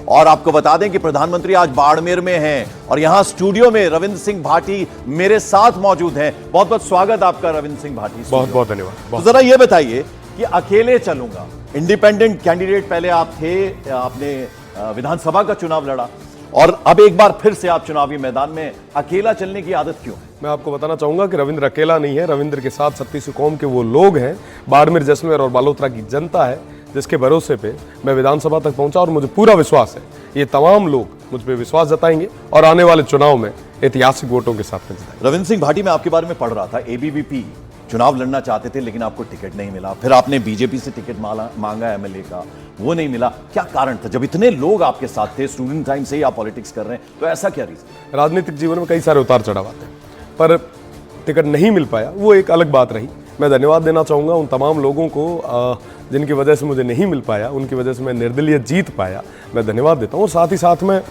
और आपको बता दें कि प्रधानमंत्री आज बाड़मेर में हैं और यहां स्टूडियो में रविंद्र सिंह भाटी मेरे साथ मौजूद हैं। बहुत बहुत स्वागत आपका रविंद्र सिंह भाटी। बहुत बहुत धन्यवाद। तो जरा ये बताइए कि अकेले चलूंगा, इंडिपेंडेंट कैंडिडेट पहले आप थे, आपने विधानसभा का चुनाव लड़ा और अब एक बार फिर से आप चुनावी मैदान में, अकेला चलने की आदत क्यों है? मैं आपको बताना चाहूंगा कि रविंद्र अकेला नहीं है। रविंद्र के साथ 36 कौम के वो लोग हैं, बाड़मेर, जैसलमेर और बालोतरा की जनता है, जिसके भरोसे पे मैं विधानसभा तक पहुंचा और मुझे पूरा विश्वास है ये तमाम लोग मुझ पे विश्वास जताएंगे और आने वाले चुनाव में ऐतिहासिक वोटों के साथ में जिताएंगे। रविंद्र सिंह भाटी, मैं आपके बारे में पढ़ रहा था, एबीवीपी चुनाव लड़ना चाहते थे लेकिन आपको टिकट नहीं मिला, फिर आपने बीजेपी से टिकट मांगा एमएलए का, वो नहीं मिला। क्या कारण था? जब इतने लोग आपके साथ थे, स्टूडेंट टाइम से ही आप पॉलिटिक्स कर रहे हैं, तो ऐसा क्या रीजन? राजनीतिक जीवन में कई सारे उतार चढ़ाव आते हैं, पर टिकट नहीं मिल पाया, वो एक अलग बात रही। मैं धन्यवाद देना चाहूँगा उन तमाम लोगों को जिनकी वजह से मुझे नहीं मिल पाया, उनकी वजह से मैं निर्दलीय जीत पाया, मैं धन्यवाद देता हूँ। और साथ ही साथ में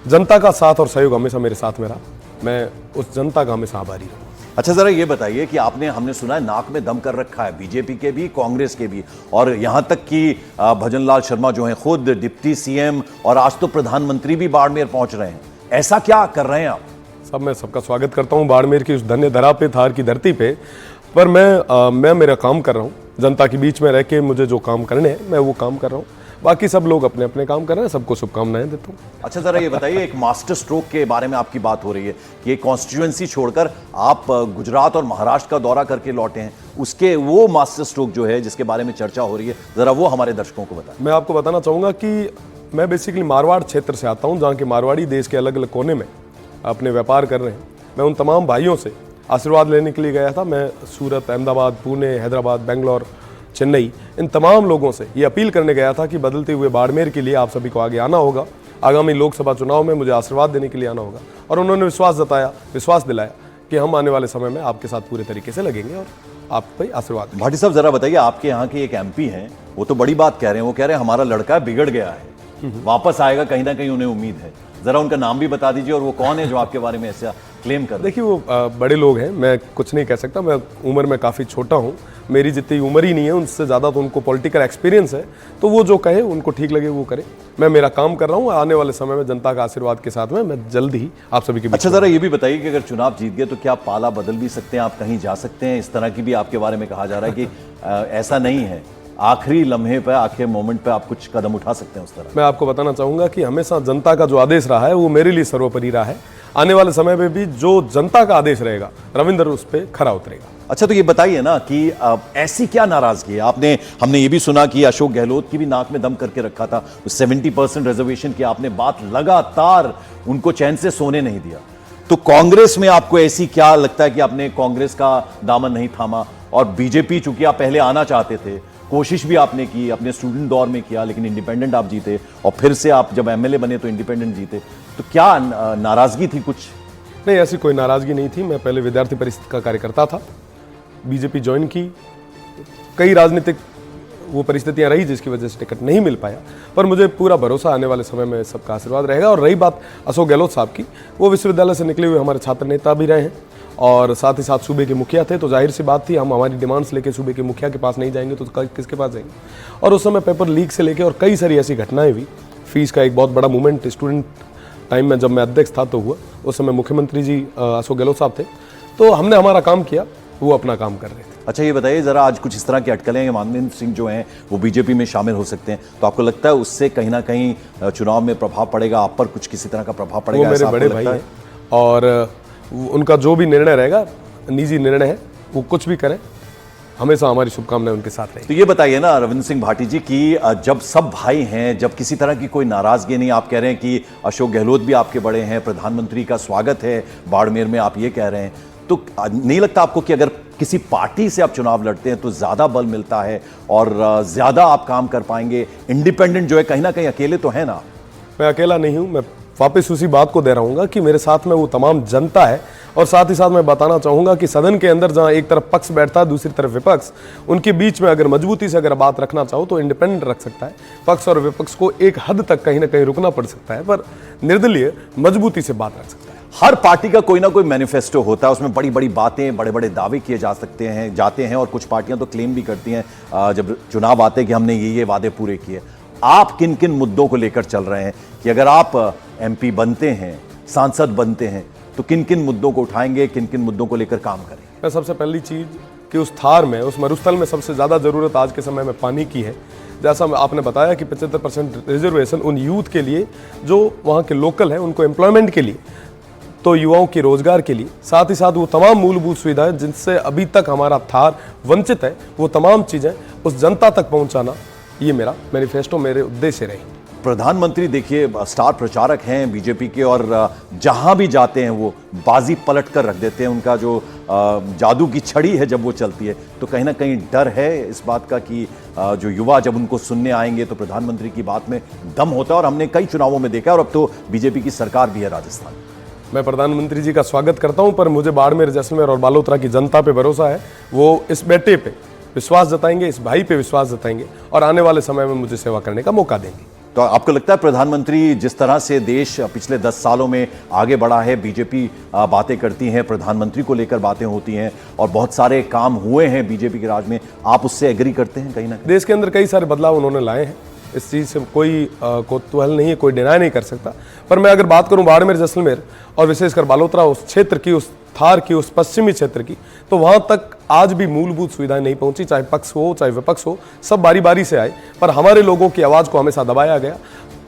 जनता का साथ और सहयोग हमेशा मेरे साथ में रहा, मैं उस जनता का हमेशा आभारी हूँ। अच्छा, जरा ये बताइए कि हमने सुना है नाक में दम कर रखा है, बीजेपी के भी, कांग्रेस के भी, और यहां तक कि भजनलाल शर्मा जो हैं खुद डिप्टी सीएम और आज तो प्रधानमंत्री भी बाड़मेर पहुंच रहे हैं। ऐसा क्या कर रहे हैं आप? सब मैं सबका स्वागत करता हूं बाड़मेर की उस धन्य धरा पे, थार की धरती पे, पर मैं मेरा काम कर रहा हूं, जनता के बीच में रह के मुझे जो काम करने हैं मैं वो काम कर रहा हूं। बाकी सब लोग अपने अपने काम कर रहे हैं, सबको शुभकामनाएं देता हूं। अच्छा, जरा ये बताइए, एक मास्टर स्ट्रोक के बारे में आपकी बात हो रही है कि कॉन्स्टिट्यूएंसी छोड़कर आप गुजरात और महाराष्ट्र का दौरा करके लौटे हैं, उसके वो मास्टर स्ट्रोक जो है जिसके बारे में चर्चा हो रही है, जरा वो हमारे दर्शकों को बताएं। मैं आपको बताना चाहूँगा कि मैं बेसिकली मारवाड़ क्षेत्र से आता हूँ, जहाँ के मारवाड़ी देश के अलग अलग कोने में अपने व्यापार कर रहे हैं। मैं उन तमाम भाइयों से आशीर्वाद लेने के लिए गया था। मैं सूरत, अहमदाबाद, पुणे, हैदराबाद, बेंगलोर, चेन्नई, इन तमाम लोगों से ये अपील करने गया था कि बदलते हुए बाड़मेर के लिए आप सभी को आगे आना होगा, आगामी लोकसभा चुनाव में मुझे आशीर्वाद देने के लिए आना होगा। और उन्होंने विश्वास दिलाया कि हम आने वाले समय में आपके साथ पूरे तरीके से लगेंगे और आप पे आशीर्वाद। भाटी साहब, जरा बताइए, आपके यहाँ के एक एमपी हैं, वो तो बड़ी बात कह रहे हैं, वो कह रहे हैं हमारा लड़का बिगड़ गया है, वापस आएगा, कहीं ना कहीं उन्हें उम्मीद है। जरा उनका नाम भी बता दीजिए और वो कौन है जो आपके बारे में ऐसा क्लेम कर? देखिए, वो बड़े लोग हैं, मैं कुछ नहीं कह सकता, मैं उम्र में काफ़ी छोटा हूँ, मेरी जितनी उम्र ही नहीं है, उनसे ज़्यादा तो उनको पॉलिटिकल एक्सपीरियंस है, तो वो जो कहे, उनको ठीक लगे वो करें। मैं मेरा काम कर रहा हूँ, आने वाले समय में जनता का आशीर्वाद के साथ में मैं जल्द ही आप सभी के बीच। अच्छा, जरा ये भी बताइए कि अगर चुनाव जीत गए तो क्या पाला बदल भी सकते हैं, आप कहीं जा सकते हैं? इस तरह की भी आपके बारे में कहा जा रहा है कि ऐसा नहीं है, आखिरी लम्हे पे, आखिरी मोमेंट पे आप कुछ कदम उठा सकते हैं उस तरह? मैं आपको बताना चाहूँगा कि हमेशा जनता का जो आदेश रहा है वो मेरे लिए सर्वोपरि रहा है। आने वाले समय में भी जो जनता का आदेश रहेगा, रविंद्र उस पर खरा उतरेगा। अच्छा, तो ये बताइए ना कि ऐसी क्या नाराजगी है? हमने ये भी सुना कि अशोक गहलोत की भी नाक में दम करके रखा था, 70% रिजर्वेशन की आपने बात लगातार उनको चैन से सोने नहीं दिया। तो कांग्रेस में आपको ऐसी क्या लगता है कि आपने कांग्रेस का दामन नहीं थामा? और बीजेपी, चूंकि आप पहले आना चाहते थे, कोशिश भी आपने की, अपने स्टूडेंट दौर में किया, लेकिन इंडिपेंडेंट आप जीते और फिर से आप जब एमएलए बने तो इंडिपेंडेंट जीते, तो क्या नाराजगी थी कुछ? नहीं, ऐसी कोई नाराजगी नहीं थी। मैं पहले विद्यार्थी परिषद का कार्यकर्ता था, बीजेपी ज्वाइन की, कई राजनीतिक वो परिस्थितियां रही जिसकी वजह से टिकट नहीं मिल पाया, पर मुझे पूरा भरोसा आने वाले समय में सबका आशीर्वाद रहेगा। और रही बात अशोक गहलोत साहब की, वो विश्वविद्यालय से निकले हुए हमारे छात्र नेता भी रहे हैं और साथ ही साथ सूबे के मुखिया थे, तो जाहिर सी बात थी हम हमारी डिमांड्स लेके सूबे के मुखिया के पास नहीं जाएंगे तो किसके पास जाएंगे। और उस समय पेपर लीक से लेके और कई सारी ऐसी घटनाएं हुई। फीस का एक बहुत बड़ा मूवमेंट स्टूडेंट टाइम में जब मैं अध्यक्ष था तो हुआ, उस समय मुख्यमंत्री जी अशोक गहलोत साहब थे, तो हमने हमारा काम किया, वो अपना काम कर रहे थे। अच्छा, ये बताइए जरा, आज कुछ इस तरह की अटकलें हैं, मानवेंद्र सिंह जो हैं वो बीजेपी में शामिल हो सकते हैं, तो आपको लगता है उससे कहीं ना कहीं चुनाव में प्रभाव पड़ेगा, आप पर कुछ किसी तरह का प्रभाव पड़ेगा? वो मेरे बड़े भाई हैं और उनका जो भी निर्णय रहेगा, निजी निर्णय है, वो कुछ भी करें, हमेशा हमारी शुभकामनाएं उनके साथ रहें। तो ये बताइए ना रविंद्र सिंह भाटी जी कि जब सब भाई हैं, जब किसी तरह की कोई नाराजगी नहीं, आप कह रहे हैं कि अशोक गहलोत भी आपके बड़े हैं, प्रधानमंत्री का स्वागत है बाड़मेर में, आप ये कह रहे हैं, तो नहीं लगता आपको कि अगर किसी पार्टी से आप चुनाव लड़ते हैं तो ज्यादा बल मिलता है और ज्यादा आप काम कर पाएंगे? इंडिपेंडेंट जो है, कहीं ना कहीं अकेले तो है ना? मैं अकेला नहीं हूं, मैं वापस उसी बात को दे रहा हूँ कि मेरे साथ में वो तमाम जनता है। और साथ ही साथ मैं बताना चाहूँगा कि सदन के अंदर जहाँ एक तरफ पक्ष बैठता है, दूसरी तरफ विपक्ष, उनके बीच में अगर मजबूती से अगर बात रखना चाहो तो इंडिपेंडेंट रख सकता है। पक्ष और विपक्ष को एक हद तक कहीं ना कहीं रुकना पड़ सकता है, पर निर्दलीय मजबूती से बात रख सकता है। हर पार्टी का कोई ना कोई मैनिफेस्टो होता है, उसमें बड़ी बड़ी बातें, बड़े बड़े दावे किए जा सकते हैं, जाते हैं, और कुछ पार्टियां तो क्लेम भी करती हैं जब चुनाव आते हैं कि हमने ये वादे पूरे किए। आप किन किन मुद्दों को लेकर चल रहे हैं कि अगर आप एमपी बनते हैं, सांसद बनते हैं, तो किन किन मुद्दों को उठाएंगे, किन किन मुद्दों को लेकर काम करेंगे? मैं सबसे पहली चीज़ कि उस थार में, उस मरुस्थल में सबसे ज़्यादा ज़रूरत आज के समय में पानी की है। जैसा आपने बताया कि 75% रिजर्वेशन उन यूथ के लिए जो वहाँ के लोकल हैं, उनको एम्प्लॉयमेंट के लिए, तो युवाओं के रोजगार के लिए, साथ ही साथ वो तमाम मूलभूत सुविधाएं जिनसे अभी तक हमारा थार वंचित है, वो तमाम चीज़ें उस जनता तक पहुँचाना, ये मेरा मैनिफेस्टो, मेरे उद्देश्य रहे। प्रधानमंत्री देखिए स्टार प्रचारक हैं बीजेपी के, और जहां भी जाते हैं वो बाजी पलट कर रख देते हैं। उनका जो जादू की छड़ी है जब वो चलती है, तो कहीं ना कहीं डर है इस बात का कि जो युवा जब उनको सुनने आएंगे तो प्रधानमंत्री की बात में दम होता है। और हमने कई चुनावों में देखा, और अब तो बीजेपी की सरकार भी है राजस्थान। मैं प्रधानमंत्री जी का स्वागत करता हूं, पर मुझे बाड़मेर, जैसलमेर और बालोतरा की जनता पे भरोसा है। वो इस बेटे पे विश्वास जताएंगे, इस भाई पे विश्वास जताएंगे, और आने वाले समय में मुझे सेवा करने का मौका देंगे। तो आपको लगता है प्रधानमंत्री जिस तरह से देश पिछले 10 सालों में आगे बढ़ा है, बीजेपी बातें करती हैं, प्रधानमंत्री को लेकर बातें होती हैं, और बहुत सारे काम हुए हैं बीजेपी के राज में, आप उससे एग्री करते हैं कहीं ना कहीं? देश के अंदर कई सारे बदलाव उन्होंने लाए हैं, इस चीज़ से कोई कौतूहल नहीं है, कोई डिनाई नहीं कर सकता। पर मैं अगर बात करूं बाड़मेर, जैसलमेर और विशेषकर बालोतरा, उस क्षेत्र की, उस थार की, उस पश्चिमी क्षेत्र की, तो वहां तक आज भी मूलभूत सुविधाएं नहीं पहुंची। चाहे पक्ष हो चाहे विपक्ष हो, सब बारी बारी से आए, पर हमारे लोगों की आवाज़ को हमेशा दबाया गया।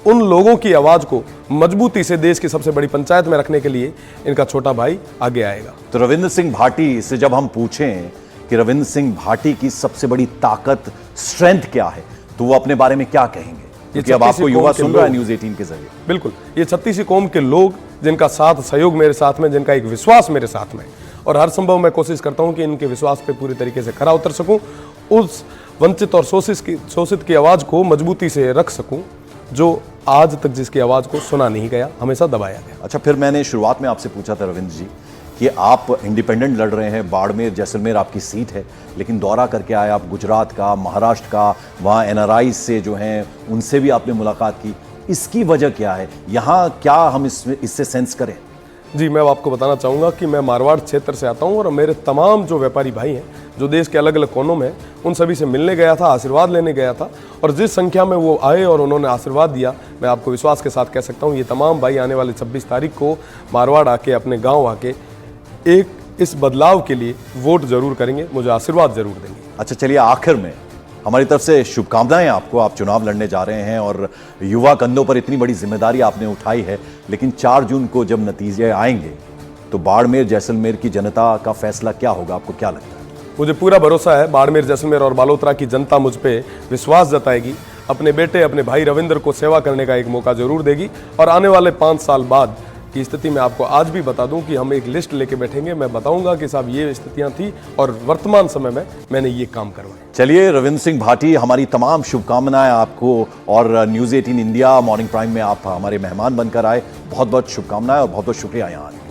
उन लोगों की आवाज़ को मजबूती से देश की सबसे बड़ी पंचायत में रखने के लिए इनका छोटा भाई आगे आएगा। तो रविंद्र सिंह भाटी से जब हम पूछें कि रविंद्र सिंह भाटी की सबसे बड़ी ताकत, स्ट्रेंथ क्या है, तो वो अपने बारे में क्या कहेंगे? क्योंकि अब आपको युवा सुन रहा है न्यूज़ 18 के जरिए। बिल्कुल, ये 36 कौम के लोग जिनका साथ सहयोग मेरे साथ में, जिनका एक विश्वास मेरे साथ में, और हर संभव मैं कोशिश करता हूं कि इनके विश्वास पे पूरी तरीके से खरा उतर सकूं, उस वंचित और शोषित की आवाज़ को मजबूती से रख सकूं, जो आज तक जिसकी आवाज़ को सुना नहीं गया, हमेशा दबाया गया। अच्छा, फिर मैंने शुरुआत में आपसे पूछा था रविंद्र जी कि आप इंडिपेंडेंट लड़ रहे हैं, बाड़मेर जैसलमेर आपकी सीट है, लेकिन दौरा करके आए आप गुजरात का, महाराष्ट्र का, वहाँ एनआरआई से जो हैं उनसे भी आपने मुलाकात की। इसकी वजह क्या है? यहाँ क्या हम इससे सेंस करें? जी, मैं आपको बताना चाहूँगा कि मैं मारवाड़ क्षेत्र से आता हूँ, और मेरे तमाम जो व्यापारी भाई हैं जो देश के अलग अलग कोनों में, उन सभी से मिलने गया था, आशीर्वाद लेने गया था, और जिस संख्या में वो आए और उन्होंने आशीर्वाद दिया, मैं आपको विश्वास के साथ कह सकता हूँ ये तमाम भाई आने वाले 26 तारीख को मारवाड़ आके, अपने गाँव आके एक इस बदलाव के लिए वोट जरूर करेंगे, मुझे आशीर्वाद जरूर देंगे। अच्छा, चलिए आखिर में हमारी तरफ से शुभकामनाएं आपको। आप चुनाव लड़ने जा रहे हैं और युवा कंधों पर इतनी बड़ी जिम्मेदारी आपने उठाई है, लेकिन 4 जून को जब नतीजे आएंगे तो बाड़मेर जैसलमेर की जनता का फैसला क्या होगा, आपको क्या लगता है? मुझे पूरा भरोसा है बाड़मेर, जैसलमेर और बालोतरा की जनता मुझ पे विश्वास जताएगी, अपने बेटे, अपने भाई रविंद्र को सेवा करने का एक मौका जरूर देगी, और आने वाले 5 साल बाद की स्थिति में आपको आज भी बता दूं कि हम एक लिस्ट लेके बैठेंगे, मैं बताऊंगा कि साहब ये स्थितियां थी और वर्तमान समय में मैंने ये काम करवाए। चलिए रविंद्र सिंह भाटी, हमारी तमाम शुभकामनाएं आपको, और न्यूज़ 18 इंडिया मॉर्निंग प्राइम में आप हमारे मेहमान बनकर आए, बहुत बहुत शुभकामनाएं और बहुत बहुत शुक्रिया यहाँ आने।